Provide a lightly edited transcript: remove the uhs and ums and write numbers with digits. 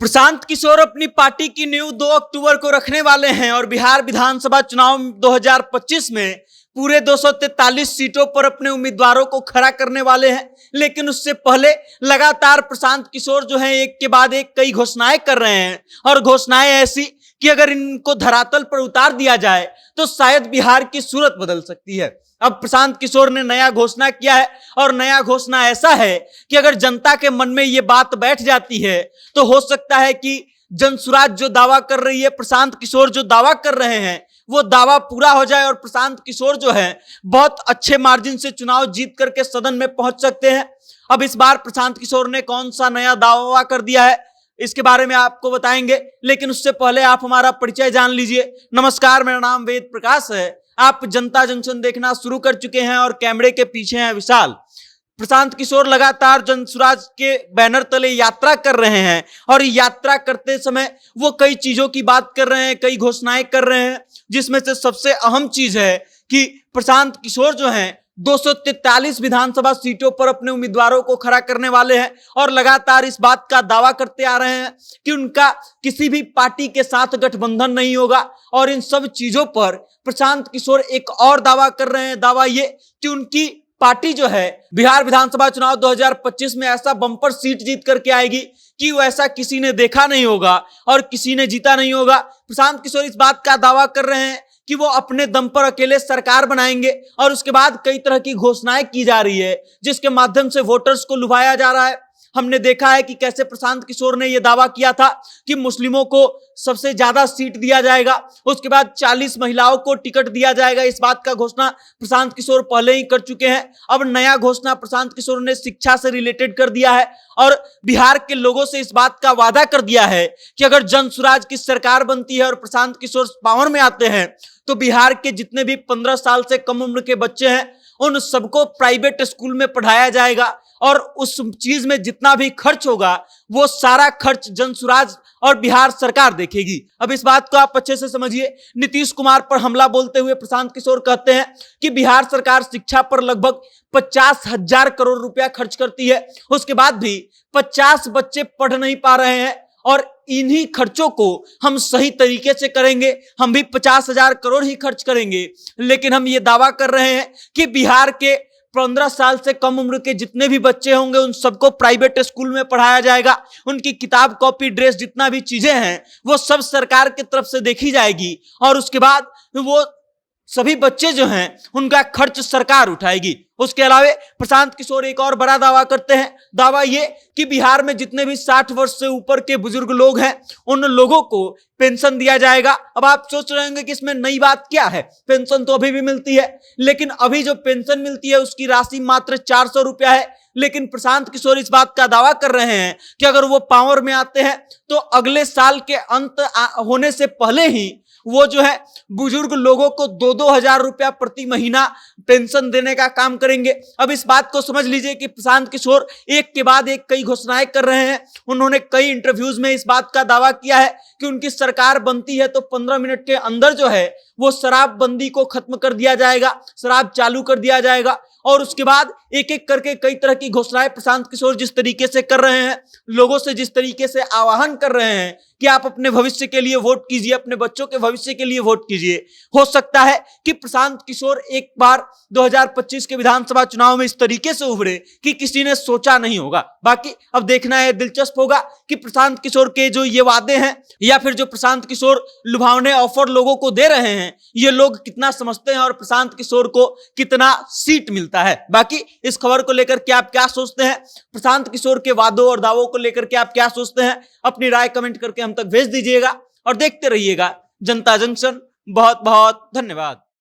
प्रशांत किशोर अपनी पार्टी की नींव 2 अक्टूबर को रखने वाले हैं और बिहार विधानसभा चुनाव 2025 में पूरे 243 सीटों पर अपने उम्मीदवारों को खड़ा करने वाले हैं। लेकिन उससे पहले लगातार प्रशांत किशोर जो हैं एक के बाद एक कई घोषणाएं कर रहे हैं और घोषणाएं ऐसी कि अगर इनको धरातल पर उतार दिया जाए तो शायद बिहार की सूरत बदल सकती है। अब प्रशांत किशोर ने नया घोषणा किया है और नया घोषणा ऐसा है कि अगर जनता के मन में ये बात बैठ जाती है तो हो सकता है कि जनसुराज जो दावा कर रही है, प्रशांत किशोर जो दावा कर रहे हैं, वो दावा पूरा हो जाए और प्रशांत किशोर जो है बहुत अच्छे मार्जिन से चुनाव जीत करके सदन में पहुंच सकते हैं। अब इस बार प्रशांत किशोर ने कौन सा नया दावा कर दिया है इसके बारे में आपको बताएंगे, लेकिन उससे पहले आप हमारा परिचय जान लीजिए। नमस्कार, मेरा नाम वेद प्रकाश है। आप जनता जंक्शन देखना शुरू कर चुके हैं और कैमरे के पीछे हैं विशाल। प्रशांत किशोर लगातार जनसुराज के बैनर तले यात्रा कर रहे हैं और यात्रा करते समय वो कई चीजों की बात कर रहे हैं, कई घोषणाएं कर रहे हैं, जिसमें से सबसे अहम चीज है कि प्रशांत किशोर जो हैं 243 विधानसभा सीटों पर अपने उम्मीदवारों को खड़ा करने वाले हैं और लगातार इस बात का दावा करते आ रहे हैं कि उनका किसी भी पार्टी के साथ गठबंधन नहीं होगा। और इन सब चीजों पर प्रशांत किशोर एक और दावा कर रहे हैं, दावा ये कि उनकी पार्टी जो है बिहार विधानसभा चुनाव 2025 में ऐसा बम्पर सीट जीत करके आएगी कि वैसा किसी ने देखा नहीं होगा और किसी ने जीता नहीं होगा। प्रशांत किशोर इस बात का दावा कर रहे हैं कि वो अपने दम पर अकेले सरकार बनाएंगे और उसके बाद कई तरह की घोषणाएं की जा रही है जिसके माध्यम से वोटर्स को लुभाया जा रहा है। हमने देखा है कि कैसे प्रशांत किशोर ने यह दावा किया था कि मुस्लिमों को सबसे ज्यादा सीट दिया जाएगा, उसके बाद 40 महिलाओं को टिकट दिया जाएगा। इस बात का घोषणा प्रशांत किशोर पहले ही कर चुके हैं। अब नया घोषणा प्रशांत किशोर ने शिक्षा से रिलेटेड कर दिया है और बिहार के लोगों से इस बात का वादा कर दिया है कि अगर जनसुराज की सरकार बनती है और प्रशांत किशोर पावर में आते हैं तो बिहार के जितने भी 15 साल से कम उम्र के बच्चे हैं उन सबको प्राइवेट स्कूल में पढ़ाया जाएगा और उस चीज में जितना भी खर्च होगा वो सारा खर्च जनसुराज और बिहार सरकार देखेगी। अब इस बात को आप अच्छे से समझिए। नीतीश कुमार पर हमला बोलते हुए प्रशांत किशोर कहते हैं कि बिहार सरकार शिक्षा पर लगभग 50,000 करोड़ रुपया खर्च करती है, उसके बाद भी 50 बच्चे पढ़ नहीं पा रहे हैं और इन्हीं खर्चों को हम सही तरीके से करेंगे, हम भी 50,000 करोड़ ही खर्च करेंगे। लेकिन हम ये दावा कर रहे हैं कि बिहार के 15 साल से कम उम्र के जितने भी बच्चे होंगे उन सबको प्राइवेट स्कूल में पढ़ाया जाएगा। उनकी किताब, कॉपी, ड्रेस, जितना भी चीजें हैं वो सब सरकार की तरफ से देखी जाएगी और उसके बाद वो सभी बच्चे जो हैं उनका खर्च सरकार उठाएगी। उसके अलावा प्रशांत किशोर एक और बड़ा दावा करते हैं, दावा ये कि बिहार में जितने भी 60 वर्ष से ऊपर के बुजुर्ग लोग हैं उन लोगों को पेंशन दिया जाएगा। अब आप सोच रहे होंगे कि इसमें नई बात क्या है, पेंशन तो अभी भी मिलती है, लेकिन अभी जो पेंशन मिलती है उसकी राशि मात्र 400 रुपया है। लेकिन प्रशांत किशोर इस बात का दावा कर रहे हैं कि अगर वो पावर में आते हैं तो अगले साल के अंत होने से पहले ही वो जो है बुजुर्ग लोगों को 2-2 हजार रुपया प्रति महीना पेंशन देने का काम करेंगे। अब इस बात को समझ लीजिए कि प्रशांत किशोर एक के बाद एक कई घोषणाएं कर रहे हैं। उन्होंने कई इंटरव्यूज में इस बात का दावा किया है कि उनकी सरकार बनती है तो 15 मिनट के अंदर जो है वो शराबबंदी को खत्म कर दिया जाएगा, शराब चालू कर दिया जाएगा। और उसके बाद एक एक करके कई तरह की घोषणाएं प्रशांत किशोर जिस तरीके से कर रहे हैं, लोगों से जिस तरीके से आह्वान कर रहे हैं कि आप अपने भविष्य के लिए वोट कीजिए, अपने बच्चों के भविष्य के लिए वोट कीजिए, हो सकता है कि प्रशांत किशोर एक बार 2025 के विधानसभा चुनाव में इस तरीके से उभरे कि किसी ने सोचा नहीं होगा। बाकी अब देखना है, दिलचस्प होगा कि प्रशांत किशोर के जो ये वादे हैं या फिर जो प्रशांत किशोर लुभावने ऑफर लोगों को दे रहे हैं ये लोग कितना समझते हैं और प्रशांत किशोर को कितना सीट मिलता है। बाकी इस खबर को लेकर के आप क्या सोचते हैं, प्रशांत किशोर के वादों और दावों को लेकर के आप क्या सोचते हैं, अपनी राय कमेंट करके हम तक भेज दीजिएगा और देखते रहिएगा जनता जंक्शन। बहुत बहुत धन्यवाद।